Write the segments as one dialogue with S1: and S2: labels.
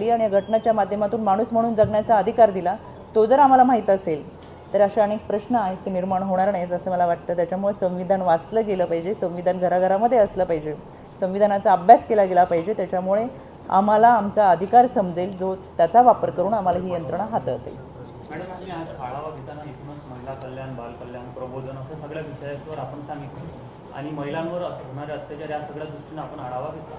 S1: दिली आणि या घटनाच्या माध्यमातून माणूस म्हणून जगण्याचा अधिकार दिला, तो जर आम्हाला माहीत असेल तर अशा अनेक प्रश्न आहेत ते निर्माण होणार नाहीत असं मला वाटतं. त्याच्यामुळे संविधान वाचलं गेलं पाहिजे, संविधान घराघरामध्ये असलं पाहिजे, संविधानाचा अभ्यास केला गेला पाहिजे. त्याच्यामुळे आम्हाला आमचा अधिकार समजेल, जो त्याचा वापर करून आम्हाला ही यंत्रणा हाताळता येईल.
S2: मॅडम, आम्ही आज आढावा घेताना इथूनच महिला कल्याण, बालकल्याण, प्रबोधन असं सगळ्या विषयावर आपण सांगितलं आणि महिलांवर होणारे अत्याचार या सगळ्या दृष्टीने आपण आढावा घेतला.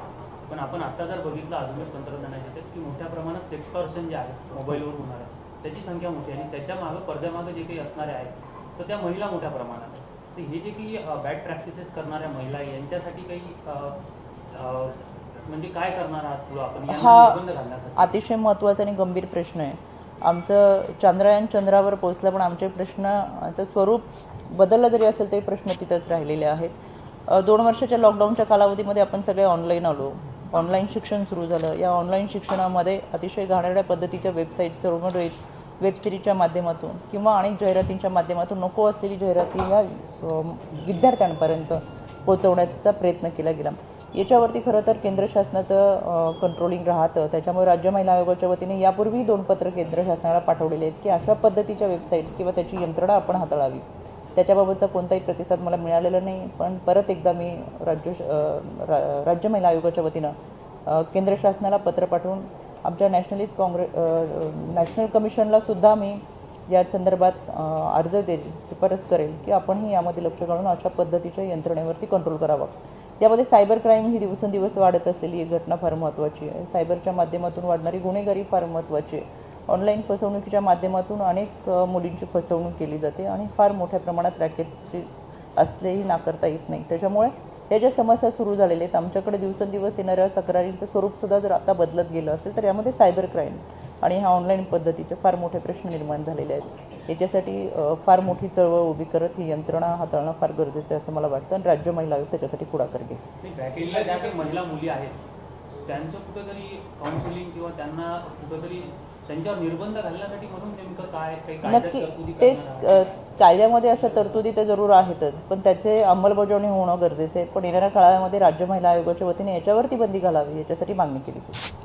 S2: पण आपण आता जर बघितलं आधुनिक तंत्रज्ञानाच्या त्यात की मोठ्या प्रमाणात सेक्टॉर्शन जे आहे मोबाईलवर होणार आहे त्याची संख्या मोठी आहे आणि त्याच्या मागं पडद्यामागं जे काही असणारे आहेत तर त्या महिला मोठ्या प्रमाणात आहेत. तर हे जे काही बॅड प्रॅक्टिसेस करणाऱ्या महिला आहे यांच्यासाठी काही म्हणजे काय करणार आहात पुढं आपण?
S1: हा अतिशय महत्त्वाचा आणि गंभीर प्रश्न आहे. आमचं चांद्रयान चंद्रावर पोहोचलं पण आमचे प्रश्नाचं स्वरूप बदललं जरी असेल तरी प्रश्न तिथंच राहिलेले आहेत. 2 वर्षाच्या लॉकडाऊनच्या कालावधीमध्ये आपण सगळे ऑनलाईन आलो, ऑनलाईन शिक्षण सुरू झालं. या ऑनलाईन शिक्षणामध्ये अतिशय घाणेरड्या पद्धतीच्या वेबसाईट्स, वेबसिरीजच्या माध्यमातून किंवा अनेक जाहिरातींच्या माध्यमातून नको असलेली जाहिराती ह्या विद्यार्थ्यांपर्यंत पोहोचवण्याचा प्रयत्न केला गेला. याच्यावरती खरं तर केंद्र शासनाचं कंट्रोलिंग राहतं. त्याच्यामुळे राज्य महिला आयोगाच्या वतीने यापूर्वी 2 पत्र केंद्र शासनाला पाठवलेले आहेत की अशा पद्धतीच्या वेबसाईट्स किंवा त्याची यंत्रणा आपण हाताळावी. त्याच्याबाबतचा कोणताही प्रतिसाद मला मिळालेला नाही. पण परत एकदा मी राज्य महिला आयोगाच्या वतीनं केंद्र शासनाला पत्र पाठवून आमच्या नॅशनल कमिशनला सुद्धा मी या संदर्भात अर्ज देईल, शिफारस करेल की आपणही यामध्ये लक्ष घालून अशा पद्धतीच्या यंत्रणेवरती कंट्रोल करावा. यामध्ये सायबर क्राईम ही दिवसेंदिवस वाढत असलेली एक घटना फार महत्त्वाची आहे. सायबरच्या माध्यमातून वाढणारी गुन्हेगारी फार महत्त्वाची आहे. ऑनलाईन फसवणुकीच्या माध्यमातून अनेक मुलींची फसवणूक केली जाते आणि फार मोठ्या प्रमाणात रॅकेटची असलेही नाकारता येत नाही. त्याच्यामुळे या ज्या समस्या सुरू झालेल्या आहेत, आमच्याकडे दिवसेंदिवस येणाऱ्या तक्रारींचं स्वरूपसुद्धा जर आता बदलत गेलं असेल तर यामध्ये सायबर क्राईम आणि ह्या ऑनलाईन पद्धतीचे फार मोठे प्रश्न निर्माण झालेले आहेत. याच्यासाठी फार मोठी चळवळ उभी करत ही यंत्रणा हाताळणं फार गरजेचं आहे असं मला वाटतं आणि राज्य महिला आयोग त्याच्यासाठी पुढाकार घेईल.
S2: ज्या काही महिला मुली आहेत त्यांचं कुठेतरी काउन्सिलिंग किंवा त्यांना कुठेतरी त्यांच्यावर निर्बंध घालण्यासाठी म्हणून नेमकं काय
S1: नक्की तेच कायद्यामध्ये अशा तरतुदी तर जरूर आहेतच, पण त्याचे अंमलबजावणी होणं गरजेचं आहे. पण येणाऱ्या काळामध्ये राज्य महिला आयोगाच्या वतीने याच्यावरती बंदी घालावी याच्यासाठी मागणी केली होती.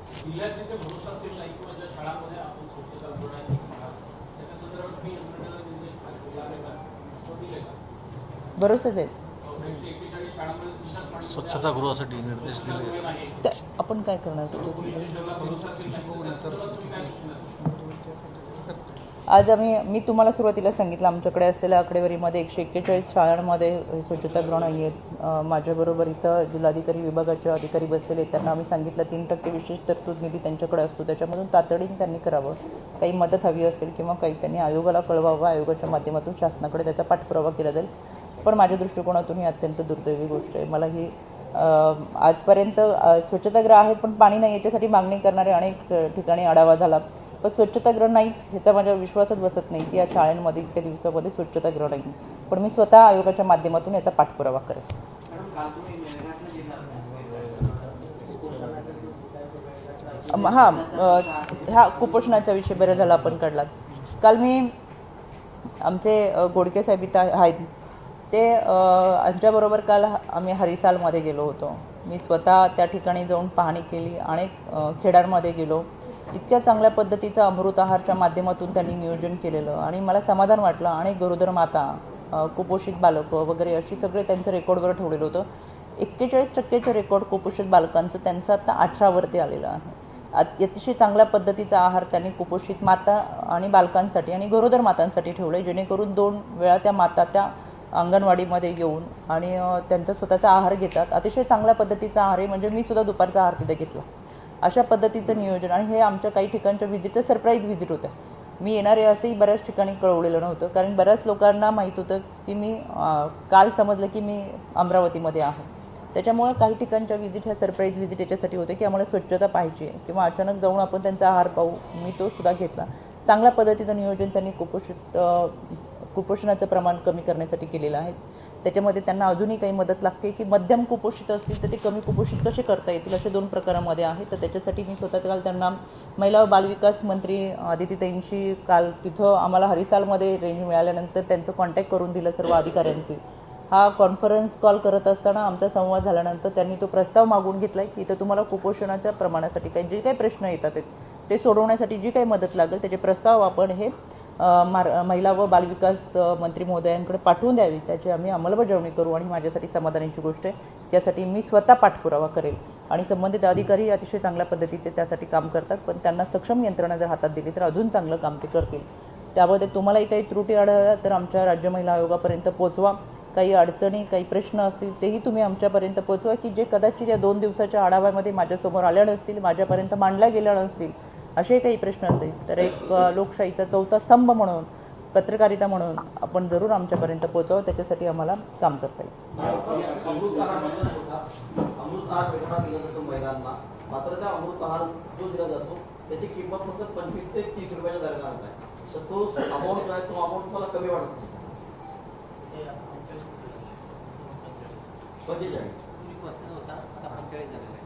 S1: बरोबरच आहे.
S3: स्वच्छतागृहासाठी निर्देश दिले.
S1: आपण काय करणार? आज मी तुम्हाला सुरुवातीला सांगितलं आमच्याकडे असलेल्या आकडेवारीमध्ये 141 शाळांमध्ये स्वच्छतागृह नाही आहेत. माझ्याबरोबर इथं जिल्हाधिकारी विभागाचे अधिकारी बसलेले आहेत. त्यांना आम्ही सांगितलं 3% विशेष तरतूद निधी त्यांच्याकडे असतो, त्याच्यामधून तातडीने त्यांनी करावं. काही मदत हवी असेल किंवा काही त्यांनी आयोगाला कळवावं, आयोगाच्या माध्यमातून शासनाकडे त्याचा पाठपुरावा केला जाईल. पण माझ्या दृष्टिकोनातून ही अत्यंत दुर्दैवी गोष्ट आहे. मला ही आजपर्यंत स्वच्छतागृह आहेत पण पाणी नाही याच्यासाठी मागणी करणारे अनेक ठिकाणी आढावा झाला, पण स्वच्छतागृह नाहीच ह्याचा माझ्या विश्वासच बसत नाही की या शाळांमध्ये इतक्या दिवसामध्ये स्वच्छतागृह नाही. पण मी स्वतः आयोगाच्या माध्यमातून याचा पाठपुरावा करेन. हा कुपोषणाचा विषय बरं झाला आपण काढलात. काल मी आमचे गोडके साहेब इथं आहेत ते आमच्याबरोबर काल आम्ही हरिसालमध्ये गेलो होतो. मी स्वतः त्या ठिकाणी जाऊन पाहणी केली, अनेक खेड्यांमध्ये गेलो. इतक्या चांगल्या पद्धतीचं अमृत आहारच्या माध्यमातून त्यांनी नियोजन केलेलं आणि मला समाधान वाटलं. अनेक गरोदर माता, कुपोषित बालकं वगैरे अशी सगळे त्यांचं रेकॉर्डवर ठेवलेलं होतं. 41% रेकॉर्ड कुपोषित बालकांचं त्यांचं आता 18वरती आलेलं आहे. अतिशय चांगल्या पद्धतीचा आहार त्यांनी कुपोषित माता आणि बालकांसाठी आणि गरोदर मातांसाठी ठेवलं आहे, जेणेकरून 2 वेळा त्या माता त्या अंगणवाडीमध्ये येऊन आणि त्यांचा स्वतःचा आहार घेतात. अतिशय चांगल्या पद्धतीचा आहार आहे, म्हणजे मी सुद्धा दुपारचा आहार तिथे घेतला. अशा पद्धतीचं नियोजन आणि हे आमच्या काही ठिकाणच्या व्हिजिट सरप्राईज व्हिजिट होत्या. मी येणारे असंही बऱ्याच ठिकाणी कळवलेलं नव्हतं, कारण बऱ्याच लोकांना माहीत होतं की मी काल समजलं की मी अमरावतीमध्ये आहे. त्याच्यामुळे काही ठिकाणच्या व्हिजिट ह्या सरप्राईज व्हिजिट याच्यासाठी होते की आम्हाला स्वच्छता पाहिजे किंवा अचानक जाऊन आपण त्यांचा आहार पाहू. मी तो सुद्धा घेतला. चांगल्या पद्धतीचं नियोजन त्यांनी कुपोषणाचं प्रमाण कमी करण्यासाठी केलेलं आहे. त्याच्यामध्ये त्यांना अजूनही काही मदत लागते की मध्यम कुपोषित असतील तर ते कमी कुपोषित कसे करता येतील असे 2 प्रकारामध्ये आहे. तर त्याच्यासाठी मी स्वतः काल त्यांना महिला व बालविकास मंत्री आदितीताईंशी काल तिथं आम्हाला हरिसालमध्ये रेंज मिळाल्यानंतर त्यांचं कॉन्टॅक्ट करून दिलं सर्व अधिकाऱ्यांची. हा कॉन्फरन्स कॉल करत असताना आमचा संवाद झाल्यानंतर त्यांनी तो प्रस्ताव मागून घेतला की इथं तुम्हाला कुपोषणाच्या प्रमाणासाठी जे काही प्रश्न येतात ते सोडवण्यासाठी जी काही मदत लागेल त्याचे प्रस्ताव आपण हे महिला व बालविकास मंत्री महोदयांकडे पाठवून द्यावी, त्याची आम्ही अंमलबजावणी करू आणि माझ्यासाठी समाधानाची गोष्ट आहे. त्यासाठी मी स्वतः पाठपुरावा करेल आणि संबंधित अधिकारी अतिशय चांगल्या पद्धतीचे त्यासाठी काम करतात, पण त्यांना सक्षम यंत्रणा जर हातात दिली तर अजून चांगलं काम ते करतील. त्यामध्ये तुम्हालाही काही त्रुटी आढळल्या तर आमच्या राज्य महिला आयोगापर्यंत पोहोचवा. काही अडचणी काही प्रश्न असतील तेही तुम्ही आमच्यापर्यंत पोहोचवा, की जे कदाचित या 2 दिवसाच्या आढाव्यामध्ये माझ्यासमोर आल्या नसतील, माझ्यापर्यंत मांडल्या गेल्या नसतील. असे काही प्रश्न असेल तर एक लोकशाहीचा चौथा स्तंभ म्हणून, पत्रकारिता म्हणून आपण जरूर आमच्यापर्यंत पोहोचावं. त्याच्यासाठी आम्हाला काम करता येईल.
S4: अमृत आहार भेटणार दिला जातो महिलांना, मात्र त्या अमृत आहार जो दिला जातो त्याची किंमत फक्त 25 ते 30 रुपयाच्या दरम्यान आहे. तर तो अमाऊंट आहे, तो अमाऊंट मला कमी वाटत नाही. 45
S5: 35 होता, आता 45 झालेला आहे.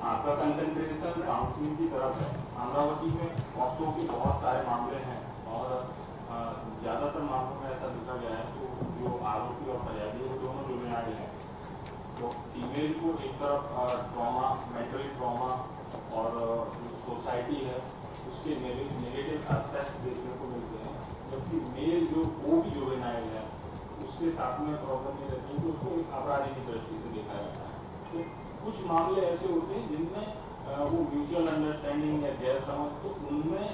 S6: आपका कंसंट्रेशन काउंसलिंग की तरफ है। अमरावती में पॉक्सो के बहुत सारे मामले हैं और ज़्यादातर मामलों में ऐसा देखा गया है तो जो आरोपी और फरियादी है दोनों जुर्माने हैं। तो फीमेल को एक तरफ ट्रॉमा, मेंटली ट्रॉमा और सोसाइटी है उसके नेगेटिव एस्पेक्ट देखने को मिलते हैं, जबकि मेल जो वो भी जुर्माने है उसके साथ में प्रॉब्लम नहीं रहती है, तो उसको एक अपराधी की दृष्टि से देखा जाता है। तो कुछ मामले ऐसे होते हैं जिनमें वो म्यूचुअल अंडरस्टैंडिंग या गैर समझ, तो उनमें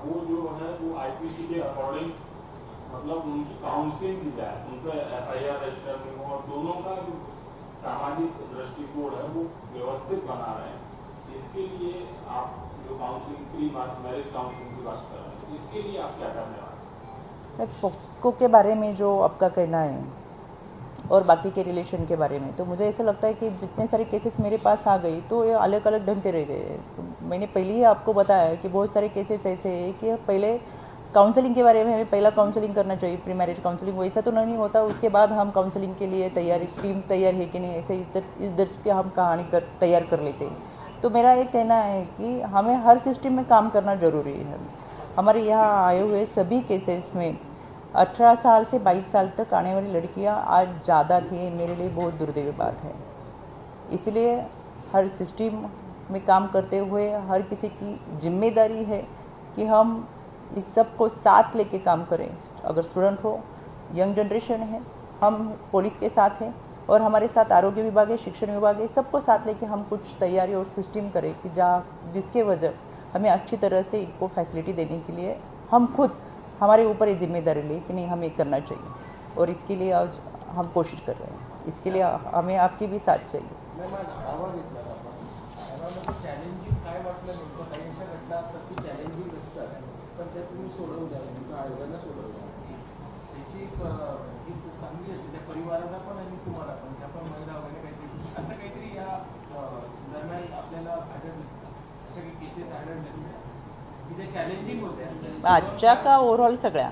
S6: वो जो है वो आईपीसी के अकॉर्डिंग मतलब उनकी काउंसलिंग की जाए, उनको एफआईआर रजिस्टर में हो और दोनों का जो सामाजिक दृष्टिकोण है वो व्यवस्थित बना रहे हैं। इसके लिए आप जो काउंसलिंग प्री मैरिज काउंसलिंग की बात कर रहे हैं, तो इसके लिए आप क्या करने वाले हैं?
S1: पॉक्सो के बारे में जो आपका कहना है और बाकी के रिलेशन के बारे में, तो मुझे ऐसा लगता है कि जितने सारे केसेस मेरे पास आ गई तो ये अलग अलग ढंग के रह गए हैं। तो मैंने पहले ही आपको बताया कि बहुत सारे केसेस ऐसे हैं कि पहले काउंसलिंग के बारे में हमें पहला काउंसलिंग करना चाहिए, प्री मैरिज काउंसलिंग, वैसा तो नहीं होता। उसके बाद हम काउंसलिंग के लिए तैयारी, टीम तैयार है कि नहीं, ऐसे इधर की हम कहानी तैयार कर लेते हैं। तो मेरा ये कहना है कि हमें हर सिस्टम में काम करना ज़रूरी है। हमारे यहाँ आए हुए सभी केसेस में 18 साल से 22 साल तक आने वाली लड़कियां आज ज़्यादा थी, मेरे लिए बहुत दुर्दैवी बात है। इसलिए हर सिस्टम में काम करते हुए हर किसी की जिम्मेदारी है कि हम इस सब को साथ लेके काम करें। अगर स्टूडेंट हो, यंग जनरेशन है, हम पुलिस के साथ हैं और हमारे साथ आरोग्य विभाग है, शिक्षण विभाग है, सबको साथ लेके हम कुछ तैयारी और सिस्टम करें कि जिसके वजह हमें अच्छी तरह से इनको फैसिलिटी देने के लिए हम खुद हमारे ऊपर ये जिम्मेदारी ले कि नहीं हमें करना चाहिए, और इसके लिए आज हम कोशिश कर रहे हैं। इसके लिए हमें आपकी भी साथ चाहिए।
S7: चॅलेंजिंग काय वाटलं नेमकं? काही अशा घटना असतात की चॅलेंजिंग असतात, पण त्या तुम्ही सोडवल्या, तुमच्या आयोगाला सोडवल्या, त्याची ही खूप चांगली असते त्या परिवाराला पण आणि तुम्हाला पण, त्या पण महिला वगैरे काहीतरी असं काहीतरी या दरम्यान आपल्याला आढळलं, अशा काही केसेस आढळल्या की त्या चॅलेंजिंग होत्या
S1: आजच्या का ओव्हरऑल सगळ्या?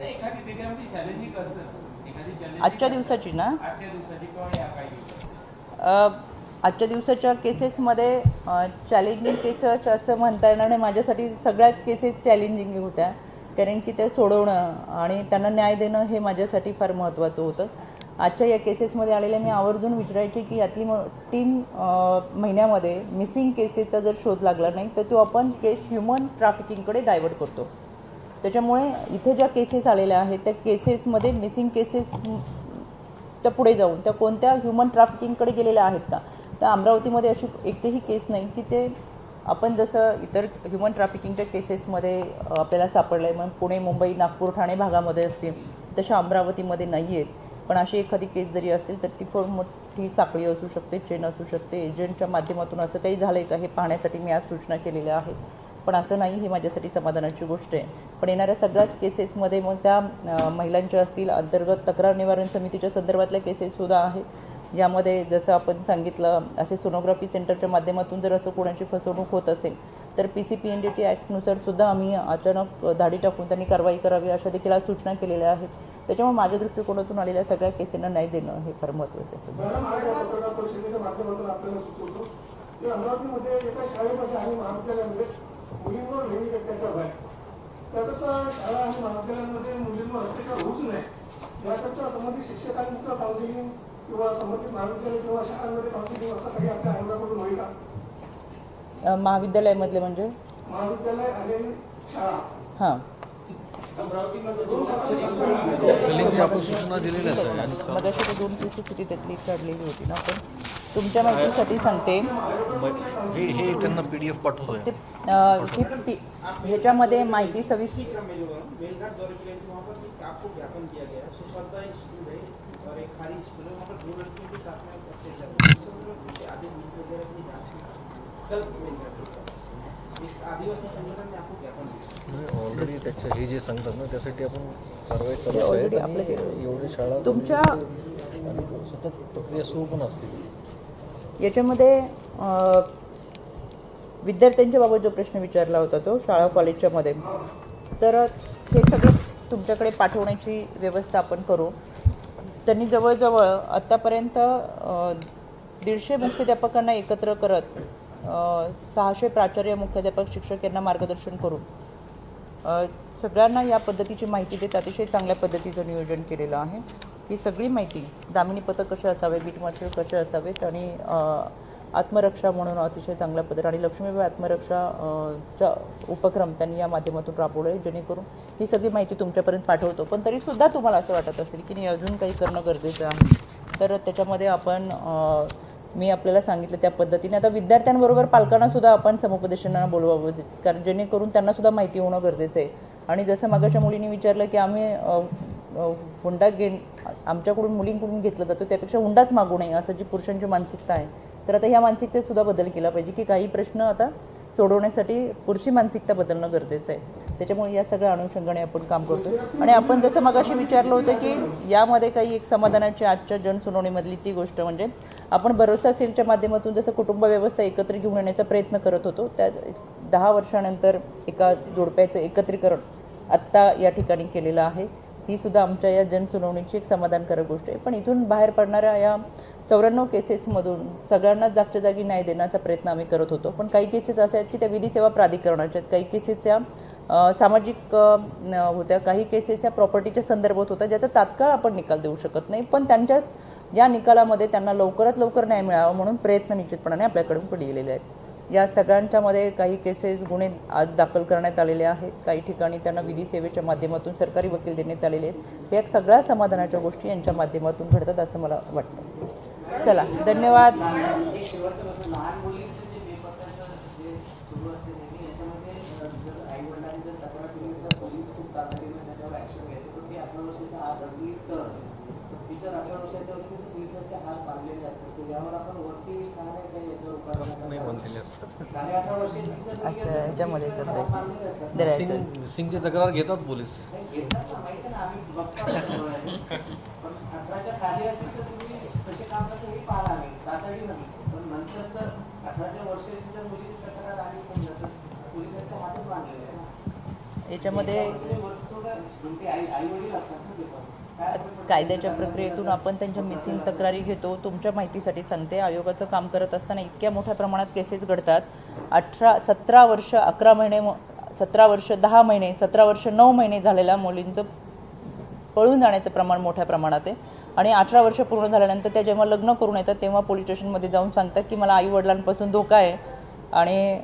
S7: एखादी त्याच्यामध्ये चॅलेंजिंग असतं, एखादी चॅलेंजिंग
S1: आजच्या दिवसाची ना,
S7: आजच्या दिवसाची किंवा या काही दिवसाची
S1: आजच्या दिवसाच्या केसेसमध्ये चॅलेंजिंग केसेस असं म्हणता येणार नाही. माझ्यासाठी सगळ्याच केसेस चॅलेंजिंग होत्या, कारण की ते सोडवणं आणि त्यांना न्याय देणं हे माझ्यासाठी फार महत्त्वाचं होतं. आजच्या या केसेसमध्ये आलेल्या मी आवर्जून विचारायचे की यातली 3 महिन्यामध्ये मिसिंग केसेसचा जर शोध लागला नाही तर तो आपण केस ह्युमन ट्रॅफिकिंगकडे डायव्हर्ट करतो. त्याच्यामुळे इथे ज्या केसेस आलेल्या आहेत त्या केसेसमध्ये मिसिंग केसेस त्या पुढे जाऊन त्या कोणत्या ह्युमन ट्रॅफिकिंगकडे गेलेल्या आहेत का, तर अमरावतीमध्ये अशी एकही केस नाही की ते आपण जसं इतर ह्युमन ट्रॅफिकिंगच्या केसेसमध्ये आपल्याला सापडलं आहे, मग पुणे, मुंबई, नागपूर, ठाणे भागामध्ये असतील, तशा अमरावतीमध्ये नाही आहेत. पण अशी एखादी केस जरी असेल तर ती फार मोठी साखळी असू शकते, चेन असू शकते. एजंटच्या माध्यमातून असं काही झालं आहे का हे पाहण्यासाठी मी आज सूचना केलेल्या आहेत, पण असं नाही, ही माझ्यासाठी समाधानाची गोष्ट आहे. पण येणाऱ्या सगळ्याच केसेसमध्ये मग त्या महिलांच्या असतील, अंतर्गत तक्रार निवारण समितीच्या संदर्भातल्या केसेससुद्धा आहेत, ज्यामध्ये जसं आपण सांगितलं असे सोनोग्राफी सेंटरच्या माध्यमातून जर असं कोणाची फसवणूक होत असेल तर PCPNDT ॲक्टनुसार सुद्धा आम्ही अचानक धाडी टाकून त्यांनी कारवाई करावी अशा देखील आज सूचना केलेल्या आहेत. त्याच्यामुळे माझ्या दृष्टिकोनातून आलेल्या सगळ्या केसेसना न्याय देणं हे फार महत्त्वाचं आहे.
S8: पत्रकार परिषदेच्या माध्यमातून आपल्याला सुचवतो की अमरावतीमध्ये एका शाळेमध्ये आणि महाविद्यालयामध्ये मुलींवर लैंगिक अत्याचार झाले. त्याकरता शाळा आणि महाविद्यालयांमध्ये मुलींवर अत्याचार होऊच नये याकरता संबंधित शिक्षकांचं काउन्सिलिंग किंवा संबंधित महाविद्यालय किंवा शाळांमध्ये काउन्सिलिंग असं काही आपल्या आयोगाकडून होईल का?
S1: महाविद्यालयामधले म्हणजे
S8: महाविद्यालय आणि शाळा
S1: हां
S3: फिलिंगची आपण सूचना दिलेल्याच आहे आणि
S1: मगाशी ते 2 केसेस होती त्यातली काढलेली होती ना आपण तुमच्या माहितीसाठी सांगते
S3: हे त्यांना PDF पाठवतोय.
S1: ते ह्याच्यामध्ये माहिती सविस्तर
S7: मेलघाट दौरे के लिए वहाँ पर एक आपको ज्ञापन दिया गया है सुशांता एक स्कूल है और एक खारी स्कूल है वहाँ पर 2 लड़कियों के साथ में अत्याचार आधे मिनट वगैरह की जाँच की कल मेलघाट एक आदिवासी संगठन ने आपको ज्ञापन दिया
S3: ऑलरेडी त्याचं हे जे सांगतात ना त्यासाठी आपण कारवाई करत
S1: already
S3: आहे
S1: आपलं ते-
S3: एवढे शाळा
S1: तुमच्या
S3: आणि सतत प्रक्रिया सुरू पण असते.
S1: याच्यामध्ये विद्यार्थ्यांच्या बाबत जो प्रश्न विचारला होता तो शाळा कॉलेजच्या मध्ये तर हे सगळं तुमच्याकडे पाठवण्याची व्यवस्था आपण करू. त्यांनी जवळजवळ आत्तापर्यंत 150 मुख्याध्यापकांना एकत्र करत 600 प्राचार्य मुख्याध्यापक शिक्षक यांना मार्गदर्शन करून सगळ्यांना या पद्धतीची माहिती देत अतिशय चांगल्या पद्धतीचं नियोजन केलेलं आहे. ही सगळी माहिती दामिनी पथक कसे असावे, बीट मार्शल कसे असावेत आणि आत्मरक्षा म्हणून अतिशय चांगल्या पद्धती आणि लक्ष्मीबाई आत्मरक्षा चा उपक्रम त्यांनी या माध्यमातून राबवले जेणेकरून ही सगळी माहिती तुमच्यापर्यंत पाठवतो. पण तरीसुद्धा तुम्हाला असं वाटत असेल की नाही अजून काही करणं गरजेचं आहे तर त्याच्यामध्ये आपण मी आपल्याला सांगितलं त्या पद्धतीने आता विद्यार्थ्यांबरोबर पालकांना सुद्धा आपण समुपदेशनांना बोलवावं कारण जेणेकरून त्यांना सुद्धा माहिती होणं गरजेचं आहे. आणि जसं मागाच्या मुलींनी विचारलं की आम्ही हुंडा आमच्याकडून मुलींकडून घेतलं जातो त्यापेक्षा हुंडाच मागू नये असं जी पुरुषांची मानसिकता आहे तर आता ह्या मानसिकतेत सुद्धा बदल केला पाहिजे की काही प्रश्न आता सोडवण्यासाठी पुढची मानसिकता बदलणं गरजेचं आहे. त्याच्यामुळे या सगळ्या अनुषंगाने आपण काम करतो. आणि आपण जसं मगाशी विचारलं होतं की यामध्ये काही एक समाधानाची आजच्या जनसुनावणीमधलीची गोष्ट म्हणजे आपण भरोसा सेलच्या माध्यमातून जसं कुटुंब व्यवस्था एकत्र घेऊन येण्याचा प्रयत्न करत होतो त्या 10 वर्षानंतर एका जोडप्याचं एकत्रीकरण आत्ता या ठिकाणी केलेलं आहे. ही सुद्धा आमच्या या जनसुनावणीची एक समाधानकारक गोष्ट आहे. पण इथून बाहेर पडणाऱ्या या 94 केसेसमधून सगळ्यांना जागच्या जागी न्याय देण्याचा प्रयत्न आम्ही करत होतो. पण काही केसेस अशा आहेत की त्या विधी सेवा प्राधिकरणाच्या आहेत, काही केसेस त्या सामाजिक होत्या, काही केसेस या प्रॉपर्टीच्या संदर्भात होत्या ज्याचा तात्काळ आपण निकाल देऊ शकत नाही. पण त्यांच्या या निकालामध्ये त्यांना लवकरात लवकर न्याय मिळावा म्हणून प्रयत्न निश्चितपणाने आपल्याकडून केलेले आहेत. या सगळ्यांच्यामध्ये काही केसेस गुन्हे आज दाखल करण्यात आलेले आहेत, काही ठिकाणी त्यांना विधी सेवेच्या माध्यमातून सरकारी वकील देण्यात आलेले आहेत. या सगळ्या समाधानाच्या गोष्टी यांच्या माध्यमातून घडतात असं मला वाटतं. चला धन्यवाद.
S5: एक शेवटचं प्रश्न लहान मुलींचं जे बेपत्त्याचं जे सुरू असते नेहमी याच्यामध्ये जर आई वडिलांनी जर तक्रार केली तर पोलीस खूप तातडीने त्याच्यावर ऍक्शन घ्यायचे. तर ती 18 वर्षाच्या आत असली तर तिथं 18 वर्षाच्या वरती पोलिसांचे हात बांधलेले असतात तर यावर आपण वरती काय नाही काही याच्यावर उपाय
S3: नाही बनलेले असतात.
S5: 18 वर्षाची तर मुलगी
S1: असं ह्याच्यामध्ये
S5: हात
S1: करता
S5: बांधलेले असतात.
S1: धरायचं
S3: सिंगची तक्रार घेतात पोलीस.
S5: घेतात ना माहिती आहे ना आम्ही बघतो. पण 18च्या खाली असेल तर तुम्ही कसे काम करता हे पाहा आम्ही तातडी नाही. पण नंतरचं 18च्या वर्षाची जर मुलीची तक्रार आली समजा तर पोलिसांच्या हातात बांधलेले आहे ना.
S1: याच्यामध्ये
S5: आई वडील असतात ना ते पण काय
S1: कायद्याच्या प्रक्रियेतून आपण त्यांच्या मिसिंग तक्रारी घेतो. तुमच्या माहितीसाठी सांगते आयोगाचं काम करत असताना इतक्या मोठ्या प्रमाणात केसेस घडतात. 17 वर्ष 11 महिने 17 वर्ष 10 महिने 17 वर्ष 9 महिने झालेल्या मुलींचं पळून जाण्याचं प्रमाण मोठ्या प्रमाणात आहे. आणि 18 वर्ष पूर्ण झाल्यानंतर त्या जेव्हा लग्न करून येतात तेव्हा पोलीस स्टेशनमध्ये जाऊन सांगतात की मला आईवडिलांपासून धोका आहे आणि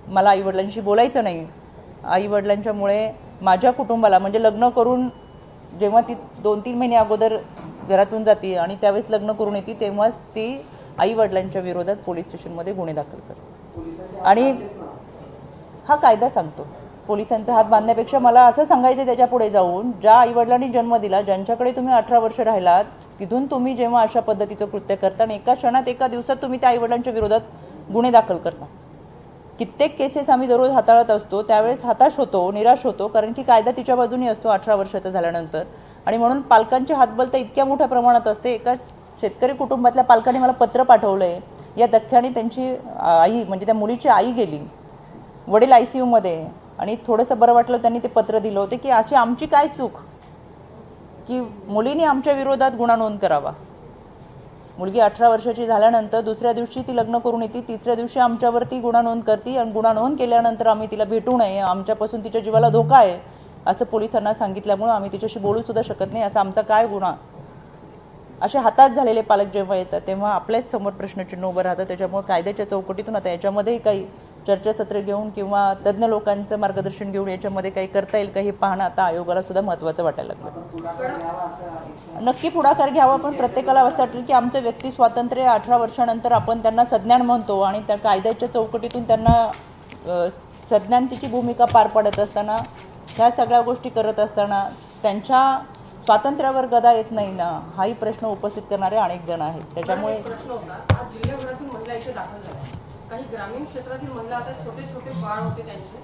S1: मला आईवडिलांशी बोलायचं नाही. आईवडिलांच्यामुळे माझ्या कुटुंबाला म्हणजे लग्न करून जेव्हा ती 2-3 महिने अगोदर घरातून जाते आणि त्यावेळेस लग्न करून येते तेव्हाच ती आईवडिलांच्या विरोधात पोलीस स्टेशनमध्ये गुन्हे दाखल करते. आणि हा कायदा सांगतो पोलिसांचा हात बांधण्यापेक्षा मला असं सांगायचं त्याच्या पुढे जाऊन ज्या आईवडिलांनी जन्म दिला ज्यांच्याकडे तुम्ही 18 वर्ष राहिलात तिथून तुम्ही जेव्हा अशा पद्धतीचं कृत्य करता आणि एका क्षणात एका दिवसात तुम्ही त्या आईवडिलांच्या विरोधात गुन्हे दाखल करता. कित्येक केसेस आम्ही दररोज हाताळत असतो त्यावेळेस हताश होतो निराश होतो कारण की कायदा तिच्या बाजूने असतो 18 वर्षाचा झाल्यानंतर. आणि म्हणून पालकांची हातबलता इतक्या मोठ्या प्रमाणात असते. एका शेतकरी कुटुंबातल्या पालकांनी मला पत्र पाठवलंय या धक्क्याने त्यांची आई म्हणजे त्या मुलीची आई गेली, वडील ICU मध्ये आणि थोडंसं बरं वाटलं त्यांनी ते पत्र दिलं होतं की अशी आमची काय चूक की मुलीने आमच्या विरोधात गुन्हा नोंद करावा. मुलगी 18 वर्षाची झाल्यानंतर दुसऱ्या दिवशी ती लग्न करून येते, तिसऱ्या दिवशी आमच्यावरती गुन्हा नोंद करते आणि गुन्हा नोंद केल्यानंतर आम्ही तिला भेटू नये आमच्यापासून तिच्या जीवाला धोका आहे असं पोलिसांना सांगितल्यामुळे आम्ही तिच्याशी बोलू सुद्धा शकत नाही असा आमचा काय गुन्हा. असे हातात झालेले पालक जेव्हा येतात तेव्हा आपल्याच समोर प्रश्नचिन्ह उभं राहतं. त्याच्यामुळे कायद्याच्या चौकटीतून आता याच्यामध्येही काही चर्चासत्र घेऊन किंवा तज्ज्ञ लोकांचं मार्गदर्शन घेऊन याच्यामध्ये काही करता येईल का हे पाहणं आता आयोगाला सुद्धा महत्त्वाचं वाटायला लागलं.
S5: आपण पुढाकार घ्यावा असं
S1: नक्की पुढाकार घ्यावा, पण प्रत्येकाला असं वाटेल की आमचं व्यक्ती स्वातंत्र्य 18 वर्षानंतर आपण त्यांना सज्ञान म्हणतो आणि त्या कायद्याच्या चौकटीतून त्यांना सज्ञानतेची भूमिका पार पाडत असताना ह्या सगळ्या गोष्टी करत असताना त्यांच्या स्वातंत्र्यावर गदा येत नाही ना, हाही प्रश्न उपस्थित करणारे अनेक जण आहेत. त्याच्यामुळे
S9: एक प्रश्न होता, आज जिल्ह्याभरातील महिला इथे दाखल झाल्या. काही ग्रामीण क्षेत्रातील महिला आता छोटे छोटे बाळ होते त्यांचे,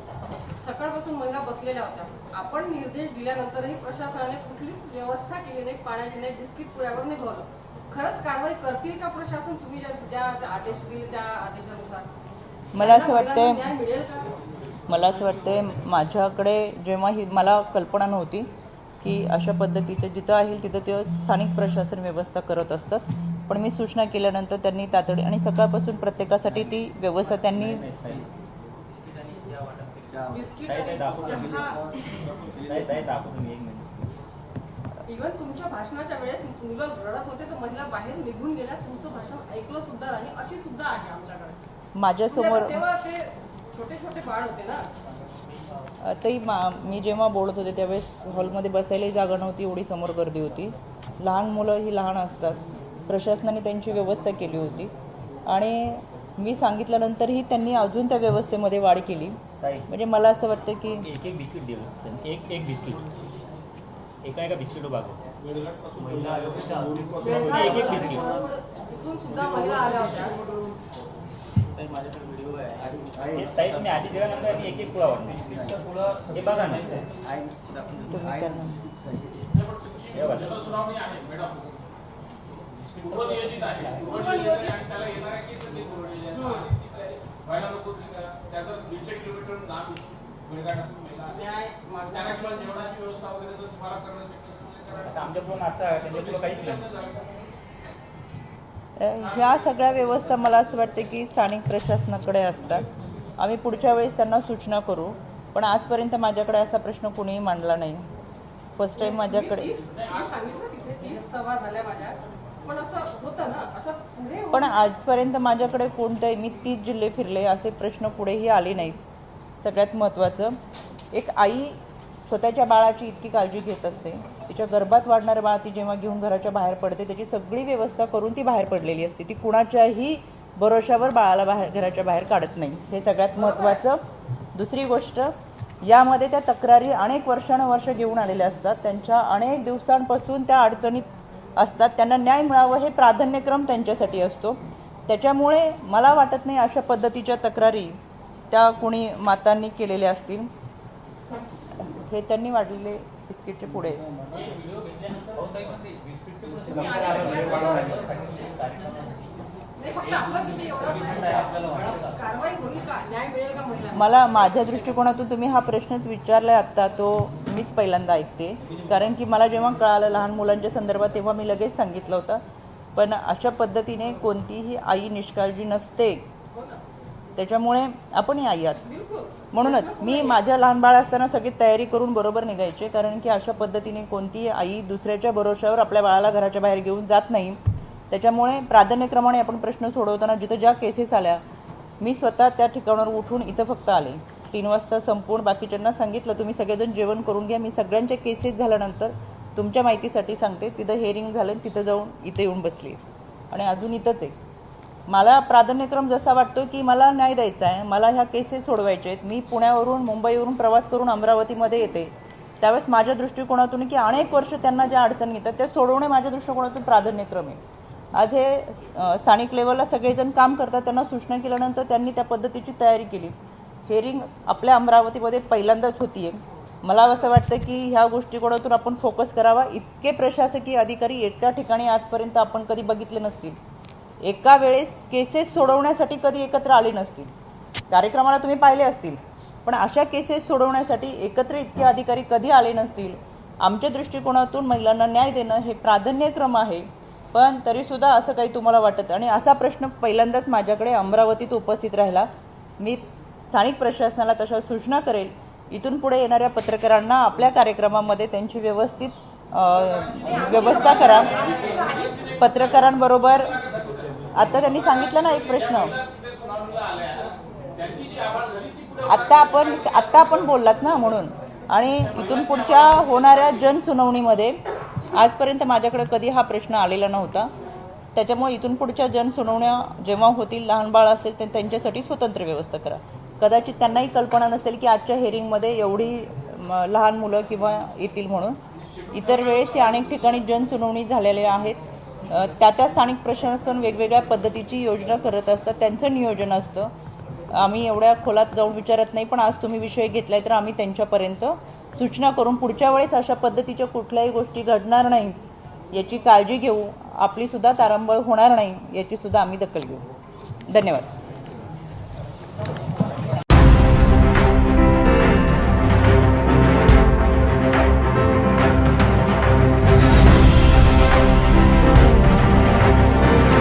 S9: सकाळपासून महिला बसलेल्या होत्या. आपण निर्देश दिल्यानंतरही प्रशासनाने कुठलीच व्यवस्था केली नाही, पाण्याची नाही, बिस्किट पुऱ्यावर निघवलं. खरंच कारवाई करतील का प्रशासन? तुम्ही ज्या आदेश दिले त्या आदेशानुसार
S1: मला असं वाटतंय
S9: न्याय मिळेल का?
S1: मला असं वाटतंय माझ्याकडे जेव्हा ही मला कल्पना नव्हती की अशा पद्धतीचं जिथं आहे तिथं ते स्थानिक प्रशासन व्यवस्था करत असतात, पण मी सूचना केल्यानंतर त्यांनी तातडी आणि सकाळपासून प्रत्येकासाठी ती व्यवस्था त्यांनी
S9: बिस्किट आणि चहा. इव्हन तुमच्या भाषणाच्या वेळेस मुलं रडत होते तर महिला बाहेर निघून गेल्या, तुमचं भाषण ऐकलं सुद्धा नाही, अशी सुद्धा आहे आमच्याकडे.
S1: माझ्यासमोर
S9: तेव्हा ते छोटे छोटे बाळ होते ना.
S1: आताही मी जेव्हा बोलत होते त्यावेळेस हॉलमध्ये बसायलाही जागा नव्हती, एवढी समोर गर्दी होती. लहान मुलं ही लहान असतात, प्रशासनाने त्यांची व्यवस्था केली होती आणि मी सांगितल्यानंतरही त्यांनी अजून त्या व्यवस्थेमध्ये वाढ केली. म्हणजे मला असं वाटतं की
S2: एक बिस्किट दिलं, एक बिस्किट एका बिस्किट
S9: महिला आयोगाच्या एक बिस्किट तिथून सुद्धा महिला आल्या होत्या.
S5: माझ्याकडे व्हिडिओ आहे.
S2: मी आधी दिल्यानंतर आणि एक पुढा वाटतो हे बघा ना.
S1: तुम्ही त्यांना
S7: सुनावणी आहे मॅडम, पूर्वनियोजित आहे, पूर्वनियोजित आणि त्याला येणाऱ्या केस पूर्वनियोजित व्हायला नको. त्याचं 150 किलोमीटर लांब बेळगावातून महिला त्यांना किंवा जेवणाची व्यवस्था वगैरे जर तुम्हाला करणं शक्य असेल
S2: आमच्याकडून आता त्यांच्याकडून काहीच नाही.
S1: ह्या सगळ्या व्यवस्था मला असं वाटते की स्थानिक प्रशासनाकडे असतात. आम्ही पुढच्या वेळेस त्यांना सूचना करू, पण आजपर्यंत माझ्याकडे असा प्रश्न कुणीही मांडला नाही. फर्स्ट टाइम माझ्याकडे
S9: सांगितलं तिथे 30 सभा झाल्या माझ्या, पण असं होतं ना, असं पुढे
S1: पण आजपर्यंत माझ्याकडे कोणतंही मी 30 जिल्हे फिरले, असे प्रश्न पुढेही आले नाहीत. सगळ्यात महत्त्वाचं, एक आई स्वतःच्या बाळाची इतकी काळजी घेत असते, तिच्या गर्भात वाढणारं बाळ ती जेव्हा घेऊन घराच्या बाहेर पडते त्याची सगळी व्यवस्था करून ती बाहेर पडलेली असते. ती कुणाच्याही भरोशावर बाळाला घराच्या बाहेर काढत नाही, हे सगळ्यात महत्त्वाचं. दुसरी गोष्ट, यामध्ये त्या तक्रारी अनेक वर्षानुवर्ष घेऊन आलेल्या असतात, त्यांच्या अनेक दिवसांपासून त्या अडचणीत असतात, त्यांना न्याय मिळावं हे प्राधान्यक्रम त्यांच्यासाठी असतो. त्याच्यामुळे मला वाटत नाही अशा पद्धतीच्या तक्रारी त्या कोणी मातांनी केलेल्या असतील. हे त्यांनी वाढलेले बिस्किटचे पुढे मला माझ्या दृष्टिकोनातून तुम्ही हा प्रश्नच विचारलाय आत्ता, तो मीच पहिल्यांदा ऐकते. कारण की मला जेव्हा कळालं लहान मुलांच्या संदर्भात तेव्हा मी लगेच सांगितलं होतं. पण अशा पद्धतीने कोणतीही आई निष्काळजी नसते, त्याच्यामुळे आपणही आई आहात. म्हणूनच मी माझ्या लहान बाळ असताना सगळी तयारी करून बरोबर निघायचे, कारण की अशा पद्धतीने कोणतीही आई दुसऱ्याच्या भरोशावर आपल्या बाळाला घराच्या बाहेर घेऊन जात नाही. त्याच्यामुळे प्राधान्यक्रमाने आपण प्रश्न सोडवताना जिथं ज्या केसेस आल्या, मी स्वतः त्या ठिकाणावर उठून इथं फक्त आले. 3 वाजता संपूर्ण बाकीच्यांना सांगितलं तुम्ही सगळेजण जेवण करून घ्या. मी सगळ्यांच्या केसेस झाल्यानंतर तुमच्या माहितीसाठी सांगते, तिथं हेअरिंग झालं, तिथं जाऊन इथं येऊन बसली आणि अजून इथंच आहे. मला प्राधान्यक्रम जसा वाटतो की मला न्याय द्यायचा आहे, मला ह्या केसेस सोडवायचे आहेत. मी पुण्यावरून मुंबईवरून प्रवास करून अमरावतीमध्ये येते, त्यावेळेस माझ्या दृष्टिकोनातून की अनेक वर्ष त्यांना ज्या अडचणी येतात त्या सोडवणे माझ्या दृष्टिकोनातून प्राधान्यक्रम आहे. आज हे स्थानिक लेवलला सगळेजण काम करतात, त्यांना सूचना केल्यानंतर त्यांनी त्या पद्धतीची तयारी केली. हेअरिंग आपल्या अमरावतीमध्ये पहिल्यांदाच होती आहे. मला असं वाटतं की ह्या गोष्टीकोनातून आपण फोकस करावा. इतके प्रशासकीय अधिकारी एका ठिकाणी आजपर्यंत आपण कधी बघितले नसतील, एका वेळेस केसेस सोडवण्यासाठी कधी एकत्र आले नसतील. कार्यक्रमाला तुम्ही पाहिले असतील, पण अशा केसेस सोडवण्यासाठी एकत्र इतके अधिकारी कधी आले नसतील. आमच्या दृष्टिकोनातून महिलांना न्याय देणं हे प्राधान्यक्रम आहे, पण तरीसुद्धा असं काही तुम्हाला वाटत. आणि असा प्रश्न पहिल्यांदाच माझ्याकडे अमरावतीत उपस्थित राहिला. मी स्थानिक प्रशासनाला तशा सूचना करेल, इथून पुढे येणाऱ्या पत्रकारांना आपल्या कार्यक्रमामध्ये त्यांची व्यवस्थित व्यवस्था करा. पत्रकारांबरोबर आता त्यांनी सांगितलं ना एक प्रश्न,
S7: त्यांची जी आवाज झाली ती पुढे
S1: आत्ता आपण बोललात ना म्हणून. आणि इथून पुढच्या होणाऱ्या जनसुनावणीमध्ये आजपर्यंत माझ्याकडे कधी हा प्रश्न आलेला नव्हता. त्याच्यामुळे इथून पुढच्या जनसुनावण्या जेव्हा होतील, लहान बाळ असेल तर त्यांच्यासाठी स्वतंत्र व्यवस्था करा. कदाचित त्यांनाही कल्पना नसेल की आजच्या हेअरिंगमध्ये एवढी लहान मुलं किंवा येतील म्हणून. इतर वेळेस या अनेक ठिकाणी जनसुनावणी झालेल्या आहेत. त्या स्थानिक प्रशासन वेगवेगळ्या पद्धतीची योजना करत असतात, त्यांचं नियोजन असतं. आम्ही एवढ्या खोलात जाऊन विचारत नाही, पण आज तुम्ही विषय घेतलाय तर आम्ही त्यांच्यापर्यंत सूचना करून पुढच्या वेळेस अशा पद्धतीच्या कुठल्याही गोष्टी घडणार नाही याची काळजी घेऊ. आपली सुद्धा तारंबळ होणार नाही याची सुद्धा आम्ही दखल घेऊ. धन्यवाद.